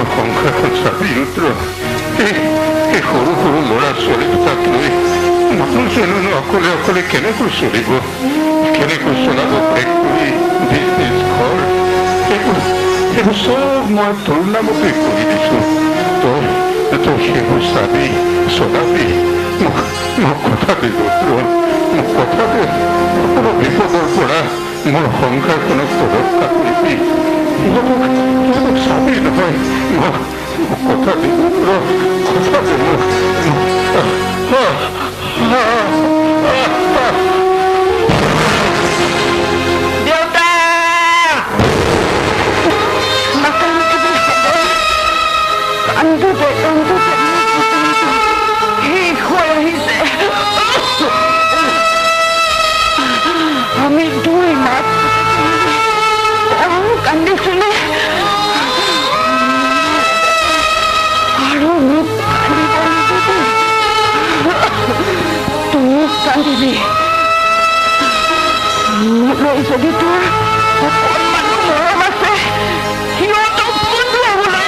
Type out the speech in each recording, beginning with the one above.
মোৰ সংসাৰখন চাবি ৰুদ্ৰ। এই সৰু সৰু ল'ৰা ছোৱালীকেইটাক লৈ মানুহজনো অকলে অকলে কেনেকৈ চলিব, কেনেকৈ চলাব ফেক্টৰী, বিজনেছ, ঘৰ, সেইবোৰ চব মই তোৰ নামতে কৰি দিছো। তই সেইবোৰ চাবি, চলাবি। মোক কথা দে ৰুদ্ৰ, মোক কথা দে। সকলো বিপদৰ পৰা মোৰ সংসাৰখনক ৰক্ষা কৰিবি। সিহঁতক চাবি নহয়। মোক কথা দে ৰুদ্ৰ, কথা দে মোক। আমি দুই মাছ কান্দিছিলে আৰু মোক তোক কান্দিবি। মোলৈ যদি তোৰ অকণমান মৰম আছে, সিহঁতক কন্দুৱাবলৈ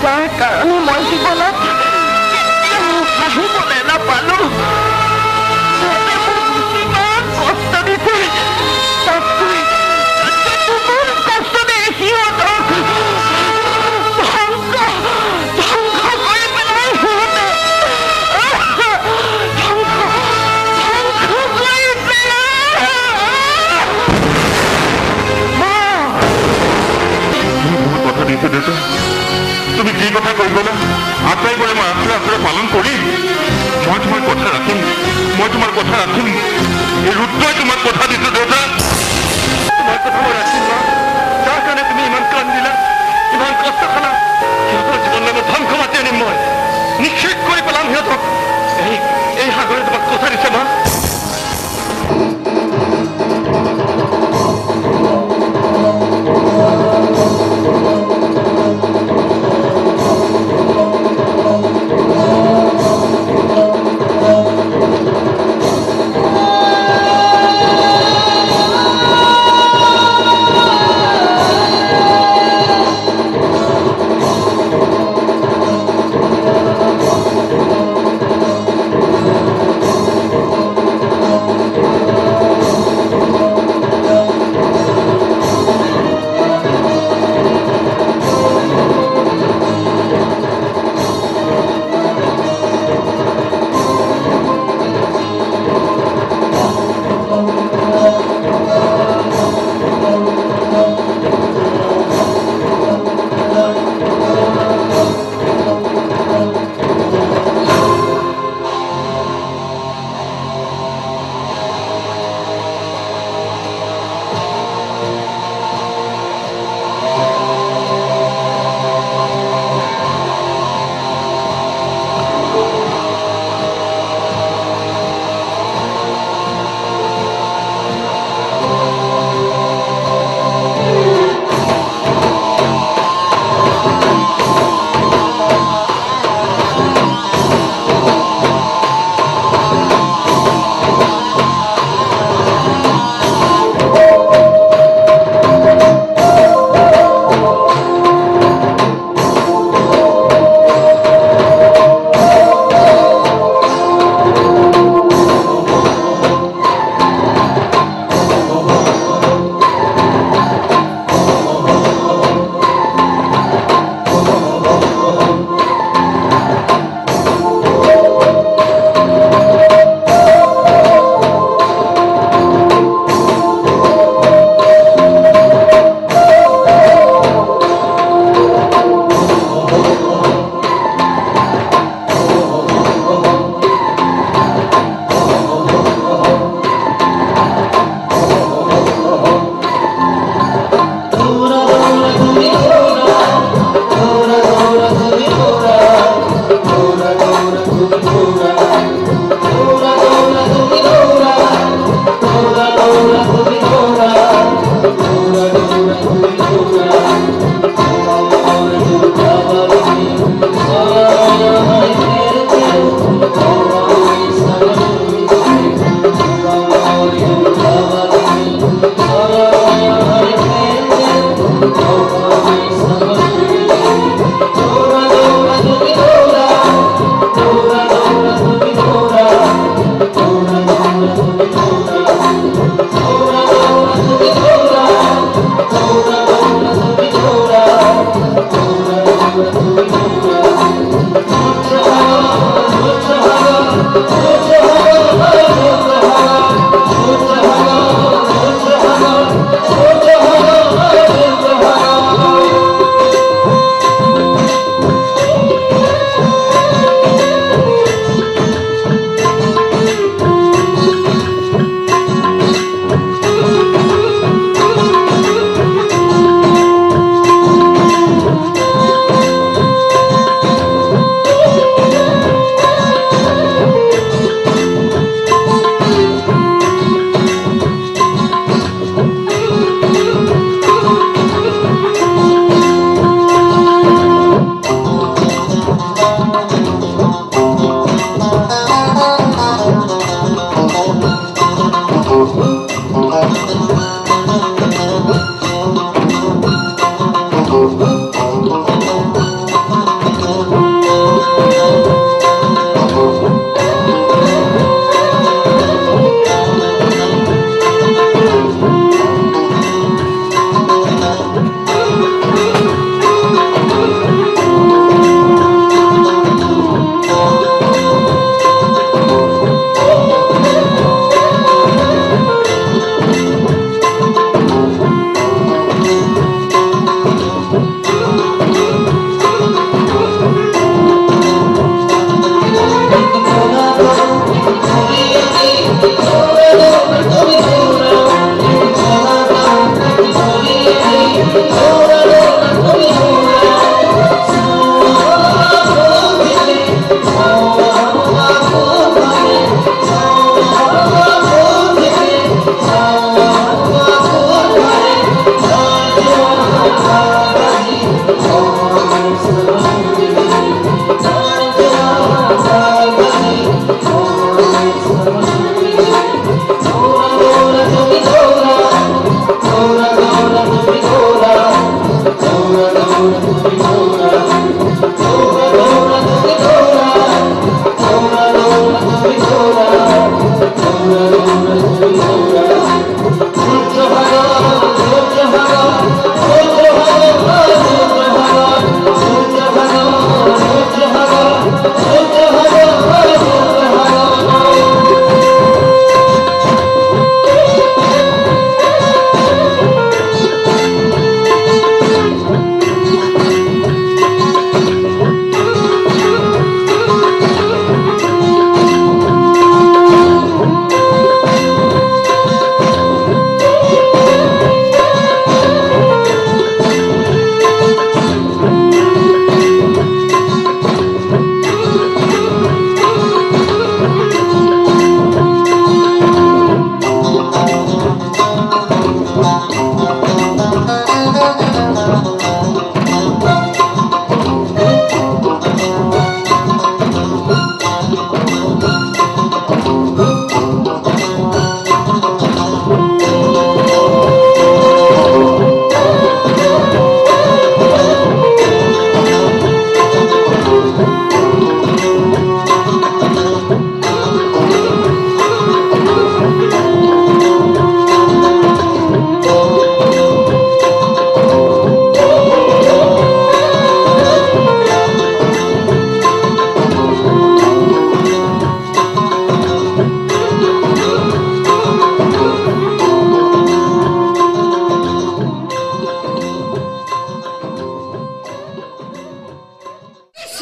যাৰ কাৰণে মই জীৱনত হাঁহিবলৈ নাপালো, কষ্ট দিছে, কষ্ট দিয়ে সিহঁতক ধ্বংস কৰি পেলাই। সিহঁতে ধ্বংস কৰি বহুত কথা দিছো দেউতা। তুমি কি কথা কৈ গলা? আটাই কৰি মই আখৰে আখৰে পালন কৰিম। মই তোমাৰ কথা ৰাখিম, মই তোমাৰ কথা ৰাখিম। এই ৰুদ্ৰই তোমাক কথা দিছো দেউতা। তোমাৰ কথা মই ৰাখিম না। যাৰ কাৰণে তুমি ইমান কান্দিলা, ইমান কষ্ট খালা, সিহঁতৰ জীৱনলৈ মই ধ্বংস মাতি আনিম। মই নিশ্চয় কৰি পেলাম সিহঁতক। এই সাগৰে তোমাক কথা দিছে মা।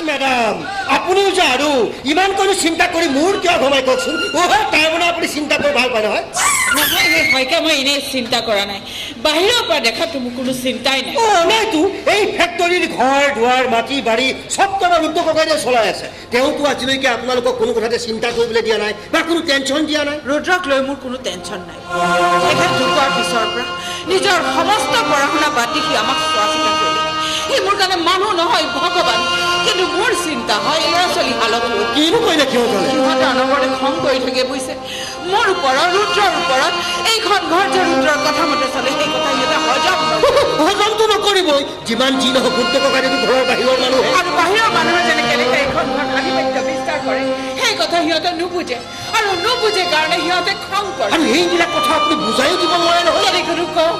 ম্যাডাম আপুনিও যে আৰু ইমান কৰি চিন্তা কৰি মোৰ কিয় ঘমাই কওকচোন তাই মানে আপুনি চিন্তা কৰি ভাল পায় নহয় নহয় সেই হয়কে মই এনেই চিন্তা কৰা নাই বাহিৰৰ পৰা দেখাতো মোৰ কোনো চিন্তাই নাই নাইতো এই ফেক্টৰীৰ ঘৰ দুৱাৰ মাটি বাৰী চব তোমাৰ ৰুদ্ৰ ককাইদেৱে চলাই আছে তেওঁতো আজিলৈকে আপোনালোকক কোনো কথাতে চিন্তা কৰিবলৈ দিয়া নাই বা কোনো টেনশ্যন দিয়া নাই ৰুদ্ৰক লৈ মোৰ কোনো টেনশ্যন নাই তেখেত ঢুকোৱাৰ পিছৰ পৰা নিজৰ সমস্ত পঢ়া শুনা বাদ দি সি আমাক চোৱা চিতা কৰিলে সি মোৰ কাৰণে মানুহ নহয় ভগৱান কিন্তু মোৰ চিন্তা হয় ল'ৰা ছোৱালী হালত কিনো কৰিলে সিহঁতে অনবৰতে খং কৰি থাকে বুজিছে মোৰ ওপৰত ৰুদ্ৰৰ ওপৰত এইখন ঘৰ যে ৰুদ্ৰৰ কথা মতে চলে সেই কথা সিহঁতে হজমটো নকৰিবই যিমান যি নহওক ৰুদ্ৰ ককাইদেউ ঘৰৰ বাহিৰৰ মানুহে আৰু বাহিৰৰ মানুহে যেনেকে এইখন ঘৰত আধিপত্য বিস্তাৰ কৰে সেই কথা সিহঁতে নুবুজে আৰু নুবুজে কাৰণে সিহঁতে খং কৰে আৰু সেইবিলাক কথা আপুনি বুজাইও দিব নোৱাৰে নহয় কেনেকৈ কওঁ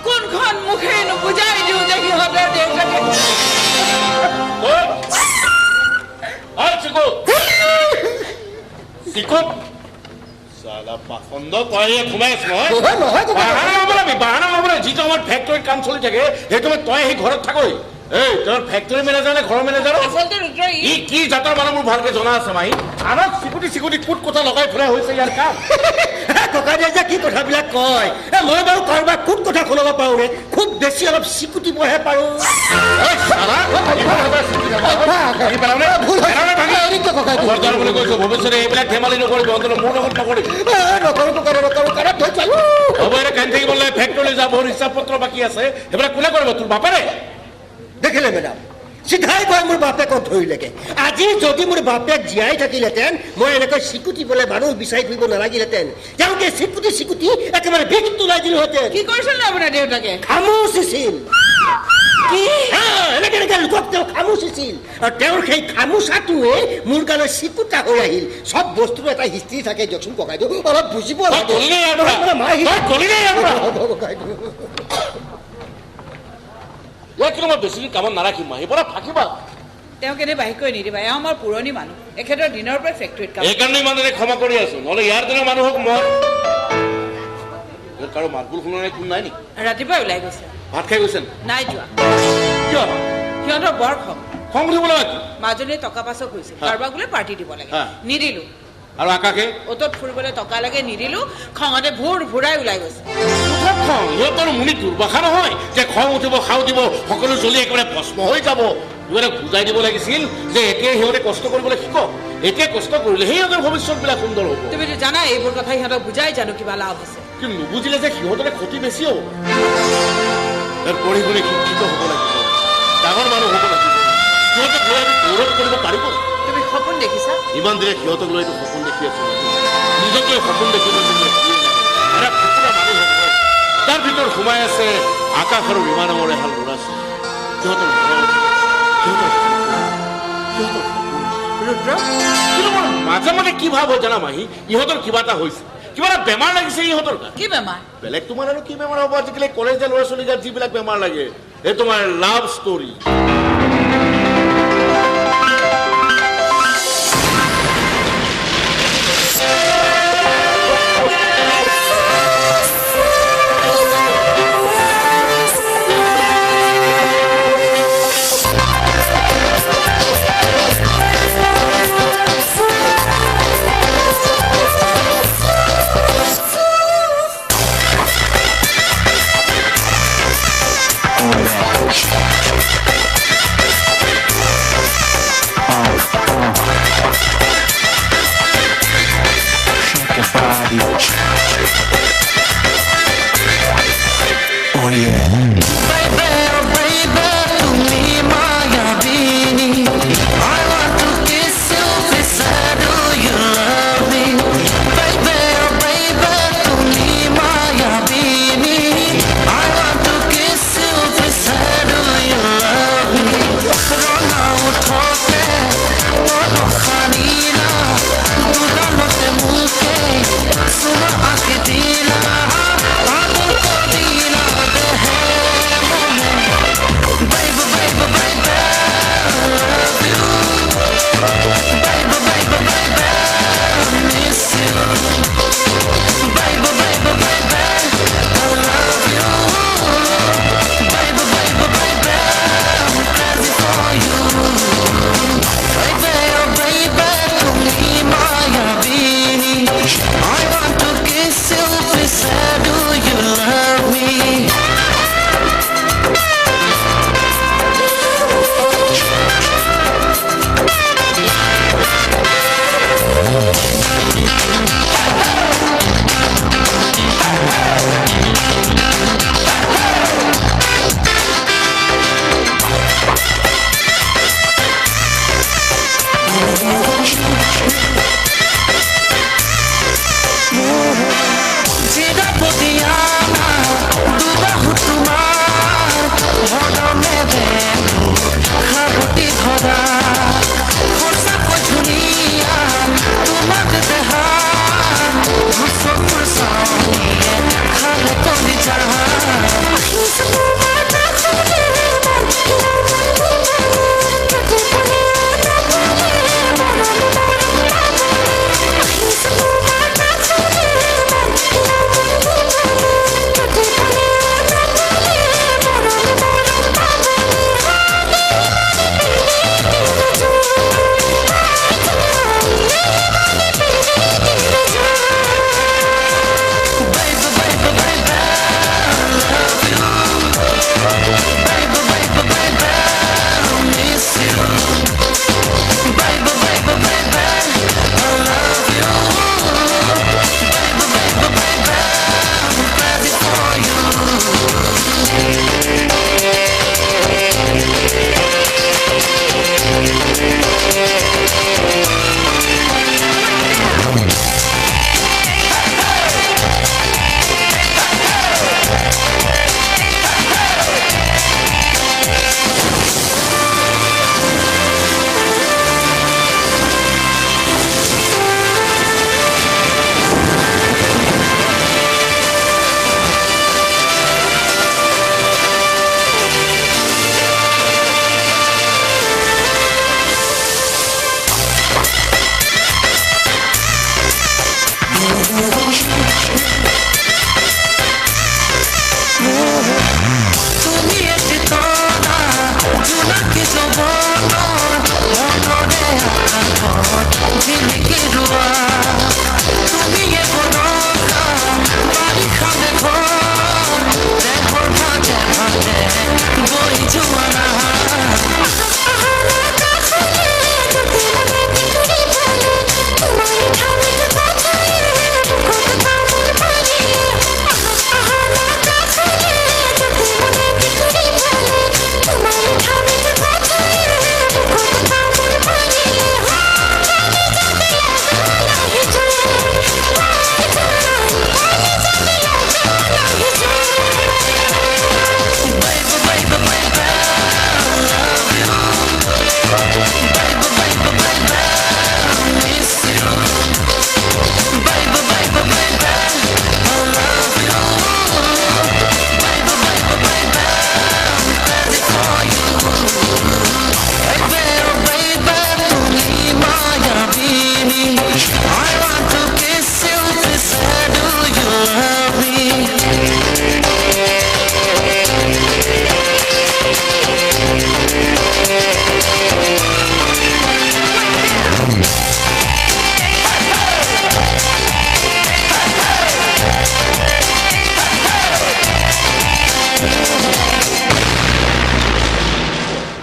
কোনখন মুখে নুবুজাই দিওঁ যে সিহঁতৰ দেউতাকে যিটো আমাৰ ফেক্টৰীত কাম চলি থাকে সেইটো তই সেই ঘৰত থাকই এই তোৰ ফেক্টৰী মেনেজাৰ নে ঘৰৰ মেনেজাৰ আচলতে ৰুদ্ৰ ই কি জাতৰ মানুহ মোৰ ভালকে জনা আছে মাহী আনক চিকুটি কুট কথা লগাই ফুৰা হৈছে ইয়াৰ কাম ককাইদেউ যে কি কথাবিলাক কয় মই বাৰু কাৰোবাক কুট কথা শুনাব পাৰোঁ নে খুব বেছি অলপ চিকুটিবহে পাৰোঁ ভৱিষ্যতে এইবিলাক ধেমালি নকৰিব অন্তত মোৰ লগত নকৰিব হ'ব এতিয়া কেন থাকিব লাগে ফেক্টৰী যাব হিচাপ পত্ৰ বাকী আছে সেইবিলাক কোনে কৰিব তোৰ বাপেৰে দেখিলে মেডাম চিধাই কয় মোৰ বাপেকক ধৰিলেগে আজি যদি মোৰ বাপেক জীয়াই থাকিলেহেঁতেন মই এনেকৈ চিকুটিবলৈ মানুহ বিচাৰি ফুৰিব নালাগিলেহেঁতেন তেওঁলোকে চিকুটি একেবাৰে বিষ তোলাই দিলোহেঁতেন কি কৰিছিল আপোনাৰ দেউতাকে খামুচিছিল এনেকে লোকক তেওঁ খামুচিছিল আৰু তেওঁৰ সেই খামোচাটোৱে মোৰ কাৰণে চিকুটা হৈ আহিল চব বস্তুৰ এটা হিষ্ট্ৰী থাকে দিয়কচোন ককাইদেউ অলপ বুজিব কিন্তু মই বেছি দিন কামত নাৰাখিম মাহী পৰা থাকিবা তেওঁক এনে বাহিৰ কৰি নিদিবা এওঁ আমাৰ পুৰণি মানুহ এখেতৰ দিনৰ পৰা ফেক্টৰীত কাম এইকাৰণে ইমান দিনে ক্ষমা কৰি আছো নহ'লে ইয়াৰ দিনৰ মানুহক মই কাৰো মাতবোল শুনা নাই কোন নাই নেকি ৰাতিপুৱাই ওলাই গৈছে ভাত খাই গৈছে নাই যোৱা কিয় সিহঁতৰ বৰ খং খং উঠিব লগা কি মাজনীয়ে টকা পাছক হৈছিল কাৰোবাক বোলে পাৰ্টি দিব লাগে নিদিলো আৰু আকাশে অ'তত ফুৰিবলৈ টকা লাগে নিদিলো খঙতে ভুৰাই ওলাই গৈছে খং সিহঁতৰ মুনি দুৰ্বাসা নহয় যে খং উঠিব খাও দিব সকলো জ্বলি একেবাৰে ভস্ম হৈ যাব সিহঁতে বুজাই দিব লাগিছিল যে এতিয়া সিহঁতে কষ্ট কৰিবলৈ শিকক এতিয়া কষ্ট কৰিলে সিহঁতৰ ভৱিষ্যতবিলাক সুন্দৰ হ'ব তুমিতো জানা এইবোৰ কথা সিহঁতক বুজাই জানো কিবা লাভ আছে কিন্তু নুবুজিলে যে সিহঁতৰে ক্ষতি বেছি হ'ব পঢ়িবলৈ শিক্ষিত হ'ব লাগিব ডাঙৰ মানুহ হ'ব লাগিব সিহঁতক লৈ আমি গৌৰৱ কৰিব পাৰিব তুমি সপোন দেখিছা ইমান দিনে সিহঁতক লৈ এইটো সপোন দেখি আছো নিজক লৈ সপোন দেখিবলৈ এটা কুকুৰা মানুহ হ'ব তাৰ ভিতৰত সোমাই আছে আকাশ আৰু ৰীমা নামৰ এহাল ল'ৰা ছোৱালী সিহঁতৰ ঘৰত সিহঁতৰ ৰুদ্ৰ কিন্তু মোৰ মাজে মাজে কি ভাৱ হয় জানা মাহী ইহঁতৰ কিবা এটা হৈছে কিবা এটা বেমাৰ লাগিছে ইহঁতৰ গাত কি বেমাৰ বেলেগ তোমাৰ আৰু কি বেমাৰ হ'ব আজিকালি কলেজীয়া ল'ৰা ছোৱালী গাত যিবিলাক বেমাৰ লাগে এই তোমাৰ লাভ ষ্টৰী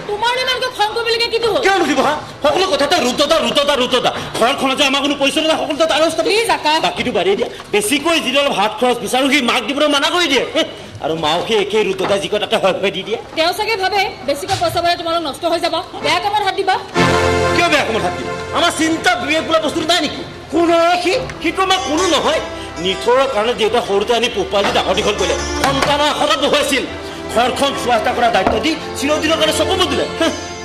তোমাৰ ইমানকৈ খং কৰিবলগীয়া কিটো হ'ল কিয় নুঠিব হা সকলো কথাতে ৰুততা ঘৰখনত যে আমাক কোনো পইচা নাই সকলোতে তাৰ ৰাস্তা প্লিজ আকাশ বাকীটো বাঢ়ি দিয়া বেছিকৈ যিটো অলপ হাত খৰচ বিচাৰো সি মাক দিবলৈ মানা কৰি দিয়ে আৰু মাও সেই একেই ৰুততা যি কয় তাতে হয় দি দিয়ে তেওঁ চাগে ভাবে বেছিকৈ পইচা পালে তোমালোক নষ্ট হৈ যাব বেয়া কামত হাত দিবা কিয় বেয়া কামত হাত দিব আমাৰ চিন্তা বিবেক বোলা বস্তুটো নাই নেকি কোনো সিটো আমাৰ কোনো নহয় নিথৰৰ কাৰণে দেউতা সৰুতে আনি পোহপাল দি ডাঙৰ দীঘল কৰিলে সন্তানৰ আশাত বহুৱাইছিল ঘৰখন চোৱা চিতা কৰা দায়িত্ব দি চিৰদিনৰ কাৰণে চকু দিলে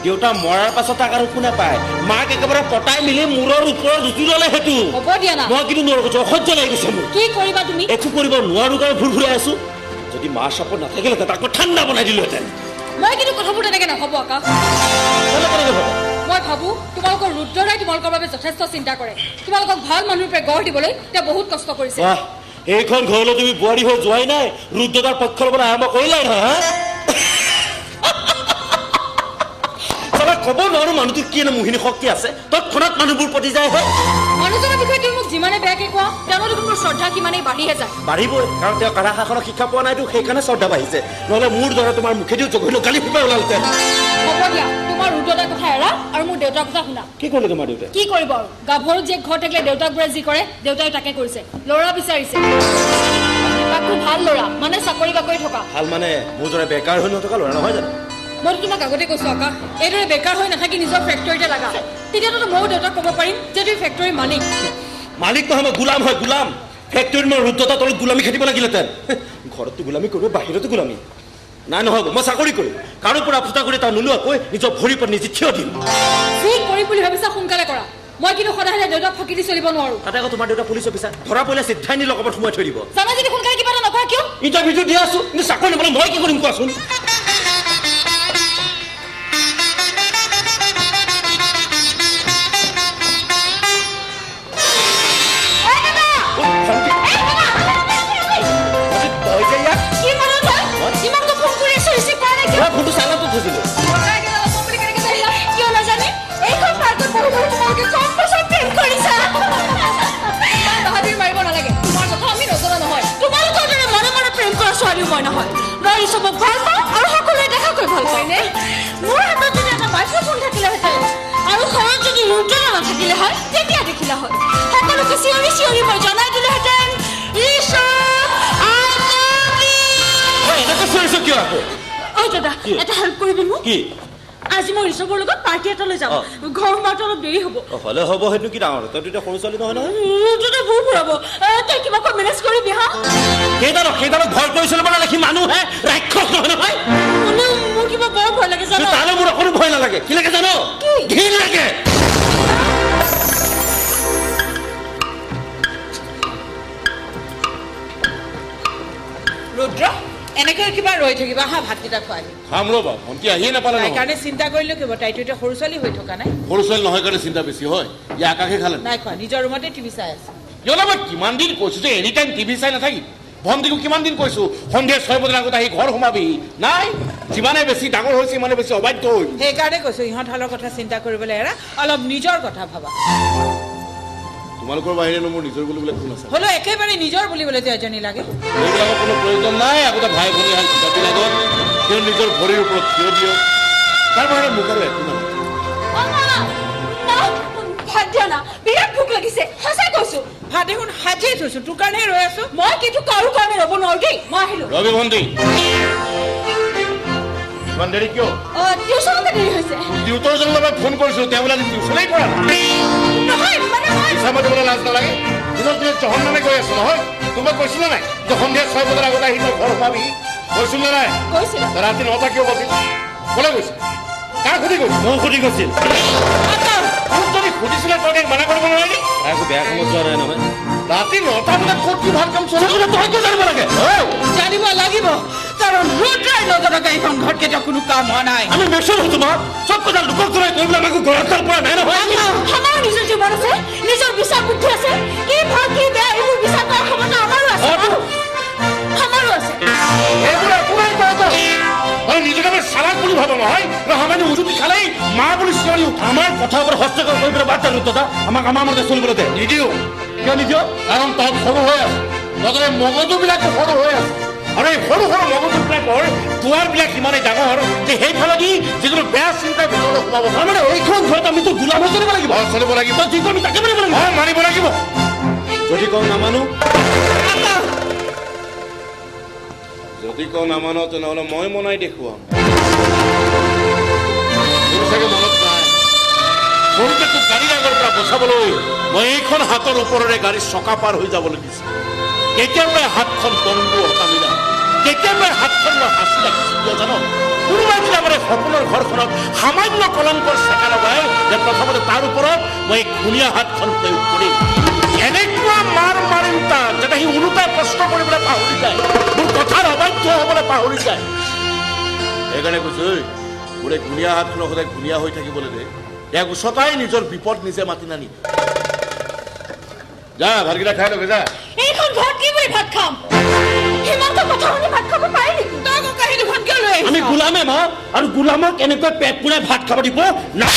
দেউতা মৰাৰ পাছত তাক আৰু কোনে পায় মাক একেবাৰে পতাই মিলি মূৰৰ ওপৰত জুতি ল'লে সেইটো হ'ব দিয়া না মই কিন্তু নোৱাৰো কৈছো অসহ্য লাগি গৈছে মোৰ কি কৰিবা তুমি একো কৰিব নোৱাৰো কাৰণে ভুল ঘূৰাই আছো যদি মাৰ চাপত নাথাকিলেহেঁতেন তাক মই ঠাণ্ডা বনাই দিলোহেঁতেন মই কিন্তু কথাবোৰ তেনেকে নহ'ব আকাশ মই ভাবো তোমালোকৰ ৰুদ্ৰৰাই তোমালোকৰ বাবে যথেষ্ট চিন্তা কৰে তোমালোকক ভাল মানুহৰ পৰা গঢ় দিবলৈ তেওঁ বহুত কষ্ট কৰিছে বাহ এইখন ঘৰলৈ তুমি বোৱাৰী হৈ যোৱাই নাই ৰুদ্ৰতাৰ পক্ষ ল'বলৈ আৰম্ভ কৰিলাই নহয় ক'ব নোৱাৰো মানুহটোৰ কি মোহিনী শক্তি আছে তৎক্ষণাত মানুহবোৰ প্ৰতি যায় হয় মানুহজনৰ বিষয়ে তুমি মোক যিমানে বেয়াকে কোৱা তেওঁৰ দেখোন মোৰ শ্ৰদ্ধা কিমানেই বাঢ়িহে যায় বাঢ়িবই কাৰণ তেওঁ কাঢ়া শাসনৰ শিক্ষা পোৱা নাইতো সেইকাৰণে শ্ৰদ্ধা বাঢ়িছে নহ'লে মোৰ দৰে তোমাৰ মুখেদিও জঘন্য গালি ফুটাই ওলালহেঁতেন হ'ব দিয়া তোমাৰ ৰুদ্ৰতাৰ কথা এৰা আৰু মোৰ দেউতাৰ কথা শুনা কি কৰিলে তোমাৰ দেউতাই কি কৰিব আৰু গাভৰু জীয়েক ঘৰ থাকিলে দেউতাকবোৰে যি কৰে দেউতাই তাকে কৰিছে ল'ৰা বিচাৰিছে তাকো ভাল ল'ৰা মানে চাকৰি বাকৰি থকা ভাল মানে মোৰ দৰে বেকাৰ হৈ নথকা ল'ৰা নহয় জানো মই তোমাক আগতে কৈছো আকাশ এইদৰে বেকাৰ হৈ নাথাকি নিজৰ ফেক্টৰীতে লাগা তেতিয়াতো ময়ো দেউতাক ক'ব পাৰিম যে তুমি ফেক্টৰীৰ মালিক নহয় মই গোলাম হয় গোলাম ফেক্টৰীত মই ৰুদ্ৰতা তলত গোলামী খেদিব লাগিলেহেঁতেন ঘৰততো গোলামী কৰিব বাহিৰতো গোলামী নাই নহ'ব মই চাকৰি কৰিম কাৰো পৰা ফুটা কৰি তাৰ নোলোৱাকৈ নিজৰ ভৰিৰ পৰা নিজে থিয় দিম যি কৰিম বুলি ভাবিছা সোনকালে কৰা মই কিন্তু সদায় দেউতাক ফাঁকি দি চলিব নোৱাৰো তাতে আকৌ তোমাৰ দেউতা পুলিচ অফিচাৰ ধৰা পৰিলে চিধাই নি লগত সোমাই থৈ দিব জানা যদি সোনকালে কিবা এটা নকৰা কিয় ইণ্টাৰভিউটো দি আছো কিন্তু চাকৰি নাপালে মই কি কৰিম কোৱাচোন ফোনটো চাইলেণ্টত থৈছিলো কিয় নাজানে এইখন পাৰ্কত বহি বহি তোমালোকে চব বছৰ প্ৰেম কৰিছা তাহাঁতিৰ মাৰিব নালাগে তোমাৰ কথা আমি নজনা নহয় তোমালোকৰ দৰে মনে মনে প্ৰেম কৰা ছোৱালীও মই নহয় ল'ৰা চবক ভাল পাওঁ আৰু সকলোৱে দেখাকৈ ভাল পায়নে মোৰ হাতত যদি এটা মাইক্ৰফোন থাকিলেহেঁতেন আৰু ঘৰত যদি ৰুদ্ৰ নাথাকিলে হয় তেতিয়া দেখিলা হয় সকলোকে চিঞৰি চিঞৰি মই জনাই দিলোহেঁতেন এনেকৈ চিঞৰিছ কিয় আকৌ ঐ দাদা এটা হেল্প কৰিবি মোক কি আজি মই ঋষভৰ লগত পাৰ্টি এটালৈ যাম ঘৰ সোমাওঁতে অলপ দেৰি হ'ব হ'লে হ'ব সেইটো কি ডাঙৰ তই তেতিয়া সৰু ছোৱালী নহয় নহয় ৰুদ্ৰতে ভুল ফুৰাব তই কিবাকৈ মেনেজ কৰিবি হা সেইডালক ভয় কৰি চলিব নালাগে মানুহে ৰাক্ষস নহয় নহয় হ'লেও মোৰ কিবা বৰ ভয় লাগে জানো তালৈ মোৰ অকণো ভয় নালাগে কি লাগে জানো ঘিণ লাগে ৰুদ্ৰ এনেকৈ কিবা ৰৈ থাকিবা হা ভাতকেইটা খুৱাই খাম ৰ'বা ভণ্টি আহিয়ে নাপালে তাই কাৰণে চিন্তা কৰিলো কিব তাইতো এতিয়া সৰু ছোৱালী হৈ থকা নাই সৰু ছোৱালী নহয় কাৰণে চিন্তা বেছি হয় ইয়াৰ আকাশে খালে নাই খোৱা নিজৰ ৰুমতে টিভি চাই আছে কিয় মই কিমান দিন কৈছো যে এনি টাইম টিভি চাই নাথাকি ভণ্টিকো কিমান দিন কৈছো সন্ধিয়া 6 বজাৰ আগত আহি ঘৰ সোমাবি নাই যিমানে বেছি ডাঙৰ হৈছে সিমানে বেছি অবাধ্য হৈ সেইকাৰণে কৈছো ইহঁতহালৰ কথা চিন্তা কৰিবলৈ এৰা অলপ নিজৰ কথা ভাবা তোমালোকৰ বাহিৰে মোৰ নিজৰ বুলিবলৈ কোন আছে হ'লেও একেবাৰে নিজৰ বুলিবলৈ এজনী লাগে এইবিলাকৰ কোনো প্ৰয়োজন নাই আগতে ভাই ভনী হাল কিতাপি লাগত তেওঁ নিজৰ ভৰিৰ ওপৰত থিয় দিয়ক তাৰ বাহিৰে মোক আৰু একো নাই ভাত দিয়া না বিৰাট ভোক লাগিছে সঁচাই কৈছো ভাত দেখোন সাজিয়ে থৈছো তোৰ কাৰণেহে ৰৈ আছো মই কিন্তু কাৰো কাৰণে ৰ'ব নোৱাৰো দেই মই আহিলো ৰবি ভণ্টি ইমান দেৰি কিয় টিউচনতে দেৰি হৈছে টিউটৰজনৰ লগত ফোন কৰিছো তেওঁ বোলে টিউচনেই কৰা নহয় মানে মই হিচাপত দিবলৈ লাজ নালাগে দিনত দিনত জহন নামে গৈ আছো নহয় তোমাক কৈছিলো নাই যে সন্ধিয়া 6 বজাৰ আগত আহি তই ঘৰ সোমাবি কৈছিলো নাই কৈছিলা ৰাতি 9টা কিয় বাজিল ক'লে গৈছিল কাক সুধি গৈছিল মোক সুধি গৈছিল মোক যদি সুধিছিলে তই মানা কৰিব নোৱাৰিলি একো বেয়া কামত যোৱা নাই নহয় ৰাতি 9টা বজাত ক'ত কি ভাল কাম চলিবলৈ তই কিয় জানিব লাগে জানিব লাগিব কাৰণ ৰুদ্ৰাই নজনাকৈ এইখন ঘৰত কেতিয়া কোনো কাম হোৱা নাই আমি মেচন হতো মা চব কথা লোকক জনাই কৰিবলৈ আমাকো ঘৰত কাম কৰা নাই নহয় আমাৰ নিজৰ জীৱন আছে নিজৰ বিচাৰ বুদ্ধি আছে কি ভাল কি বেয়া এইবোৰ বিচাৰ কৰাৰ ক্ষমতা আমাৰো আছে আমাৰো আছে এইবোৰ একোৱেই তই নিজকে আমি চালাক বুলি ভাব নহয় সামান্য উজুতি খালেই মা বুলি চিঞৰি আমাৰ কথাৰ ওপৰত হস্তক্ষেপ কৰিবলৈ বাদ দিলো দাদা আমাক আমাৰ মতে চলিবলৈ দে নিদিও কিয় নিদিয় কাৰণ তই সৰু হৈ আছ তহঁতে মগজুবিলাকে সৰু হৈ আছে আৰু এই সৰু সৰু মগজুৰ টাইপৰ দুৱাৰবিলাক ইমানেই ডাঙৰ যে সেইফালেদি যিকোনো বেয়া চিন্তাৰ ভিতৰলৈ সোমাব পাৰে। মানে এইখন ঘৰত আমিতো গোলাম হৈ চলিব লাগিব। চলিব লাগিব, যিটো আমি তাকে মানিব লাগিব। মানিব লাগিব। যদি কওঁ নামানো, যদি কওঁ নামানো তেনেহ'লে মই মনাই দেখুৱাম। তোৰ চাগে মনত নাই, সৰুতে তোক গাড়ীৰ আগৰ পৰা বচাবলৈ মই এইখন হাতৰ ওপৰেৰে গাড়ীৰ চকা পাৰ হৈ যাবলৈ দিছোঁ। তেতিয়াৰ পৰাই হাতখন বন্ধু হতামিলা, তেতিয়াৰ পৰাই হাতখন মই সাঁচি ৰাখিছোঁ। কিয় জানো, কোনোবাই যদি আমাৰ সপোনৰ ঘৰখনত সামান্য কলংকৰ চেকা লগাই যে প্ৰথমতে তাৰ ওপৰত মই এই ধুনীয়া হাতখন প্ৰয়োগ কৰিম। এনেকুৱা মাৰ মাৰিম তাক যাতে সি ওলোটাই কষ্ট কৰিবলৈ পাহৰি যায়, মোৰ কথাৰ অবাধ্য হ'বলৈ পাহৰি যায়। সেইকাৰণে কৈছো, মোৰ এই ধুনীয়া হাতখনৰ সদায় ধুনীয়া হৈ থাকিবলৈ দে। ইয়াক উচতাই নিজৰ বিপদ নিজে মাতি নানি। যা ভাতকেইটা খাই লগে যা। এইখন ঘৰত কি বুলি ভাত খাম? সিমানটো কথা শুনি ভাত খাব পাৰি নেকি? তই আকৌ কাহিনীখন কিয় লৈ আহিছ? আমি গোলামে মা, আৰু গোলামক কেনেকৈ পেট পুৰাই ভাত খাব দিব না।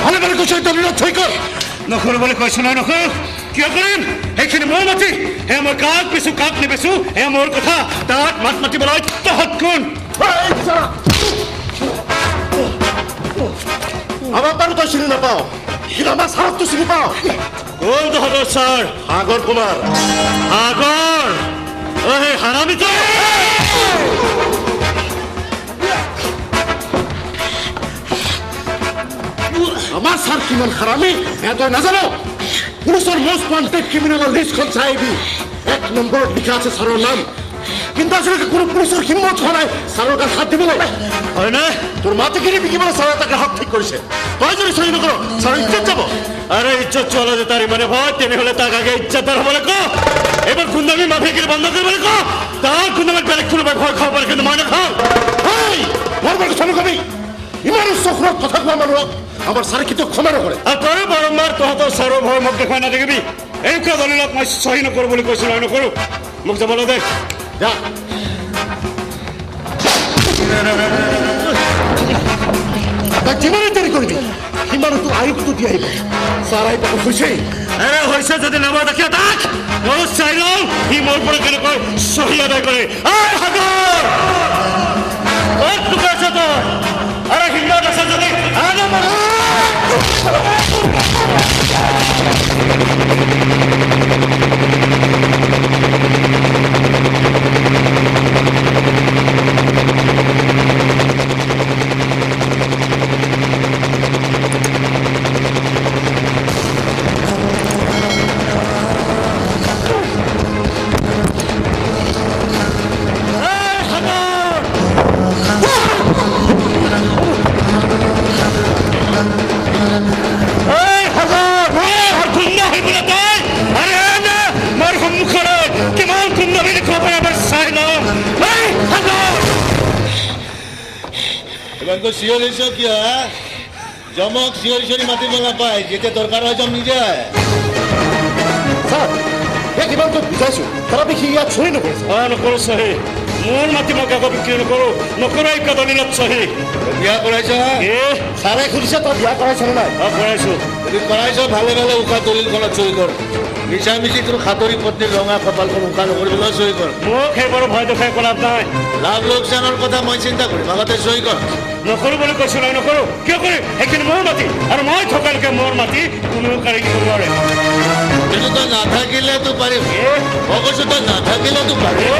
ভালে ভালে কৈছো, থৈ কৰ। নকৰো বুলি কৈছো নহয়, নকৰো। কিয় কৰিম? সেইখিনি মোৰ মাটি, সেয়া মই কাক বেচো কাক নেবেচো সেয়া মোৰ কথা। তাত মাত মাতিবলৈ তহঁত কোন? আমাৰ বাৰু তই চিনি নাপাওঁ, কিন্তু আমাৰ ছাৰকতো চিনি পাওঁ। কোন তহঁতৰ ছাৰ? সাগৰ কুমাৰ। সাগৰ হাৰামিটো। আমাৰ ছাৰ কিমান হাৰামি তই নাজানো? পুলিচৰ মষ্ট ৱান্টেড ক্ৰিমিনেলৰ লিষ্টখন চাই আহিবি। 1 নম্বৰত লিখা আছে ছাৰৰ নাম, কিন্তু আচলতে কোনো পুলিচৰ হিম্মত হোৱা নাই ছাৰৰ গাত হাত দিবলৈ। হয়নে? তোৰ মাটিখিনি বিকিবলৈ ছাৰে এটা গ্ৰাহক ঠিক কৰিছে। তই যদি চহী নকৰ ছাৰৰ ইজ্জত যাব। আৰে ইজ্জত চলে যে তাৰ ইমানে ভয়, তেনেহ'লে তাক আগে ইজ্জতদাৰ হ'বলৈ কওঁ। এইবাৰ গুণ্ডামি মাফিয়াগিৰি বন্ধ কৰিবলৈ কওঁ। তাৰ গুণ্ডামিত বেলেগ কোনোবাই ভয় খাব পাৰে, কিন্তু মই নাখাওঁ। মোৰ বাৰু কথা নকবি, ইমান উচ্চ সুৰত কথা কোৱা মানুহক আমাৰ ছাৰে কেতিয়াও ক্ষমা নকৰে। আৰু তই বাৰম্বাৰ তহঁতৰ ছাৰৰ ভয় মোক দেখুৱাই নাথাকিবি। এনেকুৱা দলিলত মই চহী নকৰোঁ বুলি কৈছোঁ, মই নকৰোঁ। মোক যাবলৈ দে, যা। তই যিমানে দেৰি কৰিবি সিমানে তোৰ আয়ুসটো দি আহিব। ছাৰ আহি পাব হৈছেই। এৰে হৈছে যদি নাম দেখিয়া তাক চাই লওঁ সি মোৰ পৰা কেনেকৈ চহী আদায় কৰে। আৰে হিন্দা দেশে যদি চিঞৰিছ কিয়? জমক চিঞৰি চিঞৰি মাতিব নাপায়, যেতিয়া দৰকাৰ হয় জম নিজে আহে। ছাৰ ইয়াক ইমান তোক বুজাইছোঁ, তথাপি সি ইয়াত চহী নকৰিছে। নকৰোঁ চহী, মোৰ মাটি মই কাকো বিক্ৰী নকৰোঁ, নকৰোঁ এই দলিলত চহী। বিয়া কৰাইছ? ছাৰে সুধিছে তই বিয়া কৰাইছনে নাই? কৰাইছোঁ। যদি কৰাইছ ভালে ভালে উশাহ দলিলখনত চহী কৰ। মিছা মিছি তোৰ খাতৰি পত্নীৰ ৰঙা কপালখন উশাহ নকৰিবলৈ চহী কৰ। মোক সেইবাৰো ভয় দেখুৱাই লাভ নাই। লাভ লোকচানৰ কথা মই চিন্তা কৰিম, আগতে চহী কৰ। নকৰোঁ বুলি কৈছোঁ নহয়, নকৰোঁ। কিয় কৰিম? সেইখিনি মোৰ মাটি, আৰু মই থকালৈকে মোৰ মাটি কোনেও কাঢ়ি দিব নোৱাৰে। কিন্তু তই নাথাকিলেতো পাৰিম মই কৈছো তই নাথাকিলেতো পাৰিম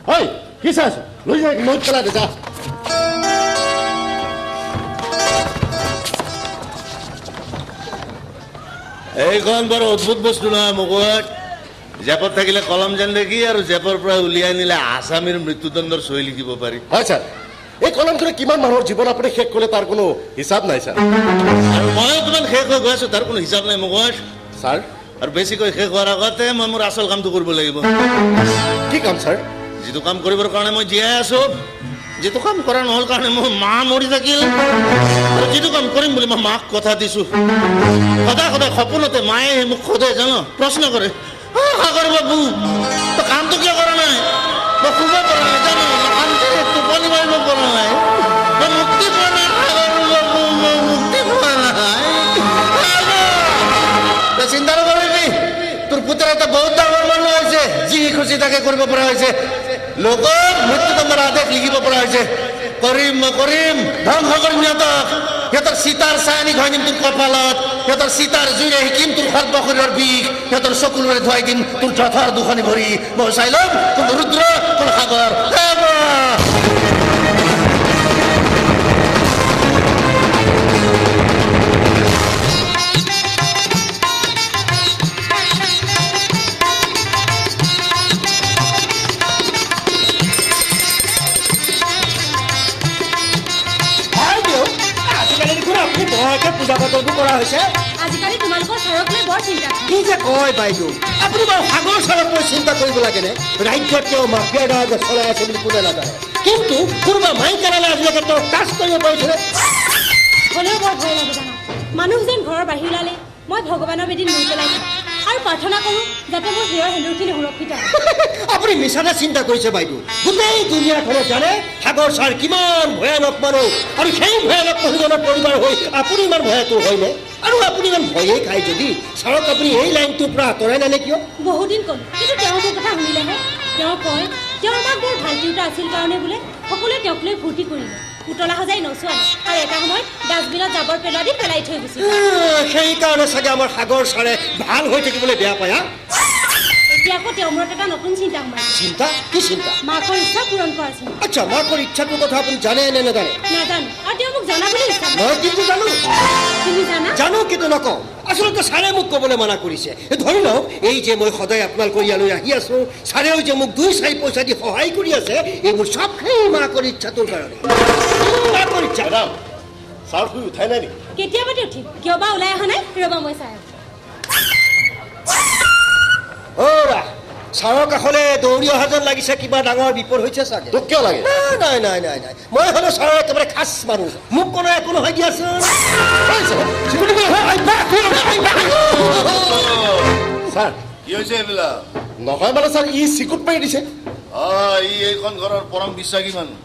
হয় কি চাই আছো লৈ যাই নৈত পেলাই দে যা এইখন বৰ অদ্ভুত বস্তু নহয় মগুৱাত জেপত থাকিলে কলম যেন দেখি আৰু জেপৰ পৰা উলিয়াই নিলে আছামীৰ মৃত্যুদণ্ডৰ চহী লিখিব পাৰি হয় ছাৰ এই কলমখনে কিমান মানুহৰ জীৱন আপুনি শেষ কৰিলে তাৰ কোনো হিচাপ নাই ছাৰ আৰু ময়ো কিমান শেষ হৈ গৈ আছো তাৰ কোনো হিচাপ নাই মগুৱাত ছাৰ আৰু বেছিকৈ শেষ হোৱাৰ আগতে মই মোৰ আচল কামটো কৰিব লাগিব কি কাম ছাৰ যিটো কাম কৰিবৰ কাৰণে মই জীয়াই আছো যিটো কাম কৰা নহ'ল কাৰণে মোৰ মা মৰি থাকিল আৰু যিটো কাম কৰিম বুলি মই মাক কথা দিছো সদায় সদায় সপোনতে মায়ে মোক সোধে জানো প্ৰশ্ন কৰে সাগৰ বাবু তই কামটো কিয় কৰা নাই মই শুব পৰা নাই জানো শান্তি টোপনি মাৰিব পৰা নাই মই মুক্তি পোৱা নাই সাগৰ বাবু মই মুক্তি পোৱা নাই তই চিন্তা নকৰিবি তোৰ পুত্ৰ এটা বহুত ডাঙৰ মানুহ হৈছে যি খুচি তাকে কৰিব পৰা হৈছে লোকক মৃত্যুদণ্ডৰ আদেশ লিখিব পৰা হৈছে কৰিম মই কৰিম ধ্বংস কৰিম সিহঁতৰ সীতাৰ ছাই আনি ঘঁহাই দিম তোৰ কপালত সিহঁতৰ সীতাৰ জুইৰে শিকিম তোৰ সৰ্বশৰীৰৰ বিষ সিহঁতৰ চকুৰে ধুৱাই দিম তোৰ যথৰ দুখনি ভৰি মই চাই ল'ম কোন ৰুদ্ৰ কোন সাগৰ পূজা পাতলবোৰ কৰা হৈছে আজিকালি তোমালোকৰ ছাৰক লৈ বৰ চিন্তা কি যে কয় বাইদেউ আপুনি বাৰু সাগৰ ছাৰক লৈ চিন্তা কৰিব লাগেনে ৰাজ্যত তেওঁ মাফিয়াৰ ৰাজ চলাই আছে বুলি কোনে নাজানে কিন্তু কোনোবা মাই কেৰালা আজিলৈকে তেওঁ টাচ কৰিব পাৰিছিলে হ'লেও বৰ ভয় লাগে জানা মানুহ যেন ঘৰৰ বাহিৰ ওলালে মই ভগৱানৰ এদিন মৰি পেলাই আৰু প্ৰাৰ্থনা কৰোঁ যাতে মোৰ হিৰৰ সেন্দুৰখিনি সুৰক্ষিত হয় আপুনি মিছাতে চিন্তা কৰিছে বাইদেউ গোটেই দুনিয়াখনত জানে সাগৰ ছাৰ কিমান ভয়ানক মানুহ আৰু সেই ভয়ানক মানুহজনৰ পৰিবাৰ হৈ আপুনি ইমান ভয়াতুৰ হয়নে আৰু আপুনি ইমান ভয়েই খায় যদি ছাৰক আপুনি এই লাইনটোৰ পৰা আঁতৰাই নানে কিয় বহুদিন ক'লো কিন্তু তেওঁ মোৰ কথা শুনিলেহে তেওঁ কয় তেওঁৰ মাক বৰ ভাল তিৰোতা আছিল কাৰণে বোলে সকলোৱে তেওঁক লৈ ফূৰ্তি কৰিলে পুতলা সজাই নচোৱালে আৰু এটা সময়ত ডাষ্টবিনত জাবৰ পেলোৱা দি পেলাই থৈ গৈছিল সেইকাৰণে চাগে আমাৰ সাগৰ ছাৰে ভাল হৈ থাকিবলৈ বেয়া পায় এতিয়া আকৌ তেওঁৰ মূৰত এটা নতুন চিন্তা সোমাইছে চিন্তা কি চিন্তা মাকৰ ইচ্ছা পূৰণ কৰা চিন্তা আচ্ছা মাকৰ ইচ্ছাটোৰ কথা আপুনি জানে নে নাজানে নাজানো আৰু তেওঁ মোক জনাবলৈ ইচ্ছা নাই। মই কিন্তু জানো তুমি জানা জানো কিন্তু নকওঁ আচলতে ছাৰে মোক ক'বলৈ মানা কৰিছে ধৰি লওক এই যে মই সদায় আপোনালোকৰ ইয়ালৈ আহি আছো ছাৰেও যে মোক 2-4 পইচা দি সহায় কৰি আছে এইবোৰ চব সেই মাকৰ ইচ্ছাটোৰ কাৰণে মাকৰ ইচ্ছা মেডাম ছাৰ শুই উঠাই নাই নেকি কেতিয়াবাতে উঠিম কিয় বা ওলাই অহা নাই ৰ'বা মই চাই অ'ৰা ছাৰৰ কাষলৈ দৌৰি অহা যেন লাগিছে কিবা ডাঙৰ বিপদ হৈছে চাগে তোক কিয় লাগে নাই নাই নাই নাই মই হ'লে ছাৰৰ একেবাৰে খাচ মানুহ মোক কোনো একো নহয় দিয়াচোন ছাৰ কি হৈছে এইবিলাক নহয় মানে ছাৰ ই চিকুট মাৰি দিছে ই এইখন ঘৰৰ পৰম বিশ্বাসী মানুহ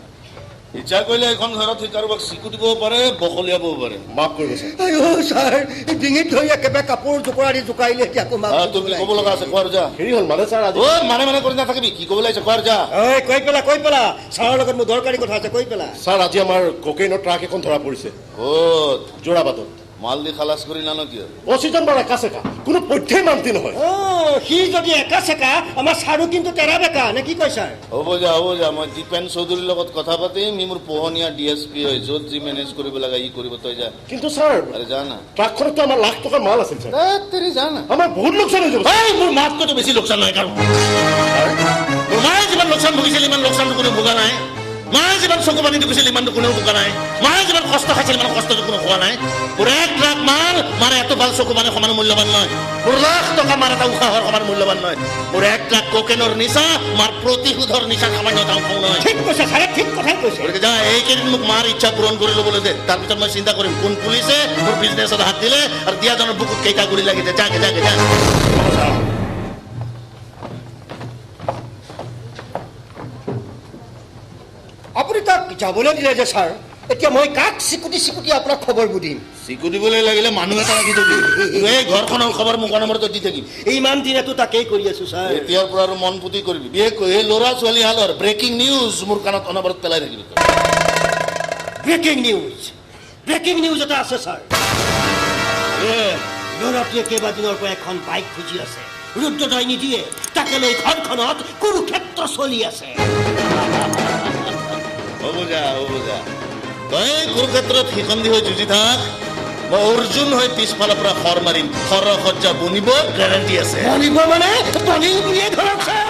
ইচ্ছা কৰিলে এইখন ঘৰত সি কাৰোবাক চিকু দিব পাৰে বখলিয়াবও পাৰে মাফ কৰিব ছাৰ আইঅ' ছাৰ ডিঙিত ধৰি একেবাৰে কাপোৰ জোকৰা দি জোকাৰিলে এতিয়া আকৌ মাক তুমি ক'ব লগা আছে কোৱাৰ যা হেৰি হ'ল মানে ছাৰ আজি মানে কৰি নাথাকিবি কি ক'ব লাগিছে কোৱাৰ যা ঐ কৈ পেলা ছাৰৰ লগত মোৰ দৰকাৰী কথা আছে কৈ পেলা ছাৰ আজি আমাৰ কোকেইনৰ ট্ৰাক এখন ধৰা পৰিছে ক'ত যোৰাবাটত মাল দি খালাচ কৰি নানো কিয় 25জন বাৰু একা চেকা কোনো পথ্যেই মান্তি নহয় সি যদি একা চেকা আমাৰ ছাৰো কিন্তু তেৰা বেকা নে কি কয় ছাৰ হ'ব যা মই দীপেন চৌধুৰীৰ লগত কথা পাতিম ই মোৰ পোহনীয়া DSP হয় য'ত যি মেনেজ কৰিব লাগে ই কৰিব তই যা কিন্তু ছাৰ আৰে যা না ট্ৰাকখনততো আমাৰ লাখ টকাৰ মাল আছিল ছাৰ যা না আমাৰ বহুত লোকচান হৈ যাব মোৰ মাতকৈতো বেছি লোকচান নহয় কাৰণ মোৰ মায়ে যিমান লোকচান ভুগিছিল ইমান লোকচানটো কোনো ভোগা নাই মায়ে যিমান চকু পানী দিছিল ইমানটো কোনেও ভোগা নাই মায়ে যিমান কষ্ট খাইছিল ইমান কষ্টটো কোনো হোৱা নাই মোৰ 1 লাখ মাল মাৰ এত ভাল চকু পানী সমান মূল্যৱান নহয় মোৰ লাখ টকা মাৰ এটা উশাহৰ সমান মূল্যৱান নহয় মোৰ 1 লাখ কোকেনৰ নিচা মাৰ প্ৰতিশোধৰ নিচা সামান্য এটা অংশ নহয় ঠিক কৈছে ছাৰে ঠিক কথাই কৈছে গতিকে যা এইকেইদিন মোক মাৰ ইচ্ছা পূৰণ কৰি ল'বলৈ দে তাৰপিছত মই চিন্তা কৰিম কোন পুলিচে মোৰ বিজনেছত হাত দিলে আৰু দিয়াজনৰ বুকুত কেইটা গুলি লাগিছে যাকে যা আপুনি তাক যাবলৈ দিলে যে ছাৰ এতিয়া মই কাক চিকুটি চিকুটি আপোনাক খবৰবোৰ দিম চিকু দিবলৈ লাগিলে মানুহ এটা ৰাখি থবি এই ঘৰখনৰ খবৰ মোক অনবৰতে দি থাকিম ইমান দিনেতো তাকেই কৰি আছো ছাৰ এতিয়াৰ পৰা আৰু মন পুতি কৰিবি বিশেষকৈ এই ল'ৰা ছোৱালী হালৰ ব্ৰেকিং নিউজ মোৰ কাণত অনবৰত পেলাই থাকিবি ব্ৰেকিং নিউজ এটা আছে ছাৰ ল'ৰাটোৱে কেইবাদিনৰ পৰা এখন বাইক খুজি আছে ৰুদ্ৰদাই নিদিয়ে তাকে লৈ ঘৰখনত কুৰুক্ষেত্ৰ চলি আছে হ'ব যা তই কুৰুক্ষেত্ৰত সিখণ্ডি হৈ যুঁজি থাক মই অৰ্জুন হৈ পিছফালৰ পৰা খৰ মাৰিম খৰ সজ্জা বনিব গেৰাণ্টি আছে বনিব মানে বনিল বুলিয়ে ধৰক ছাৰ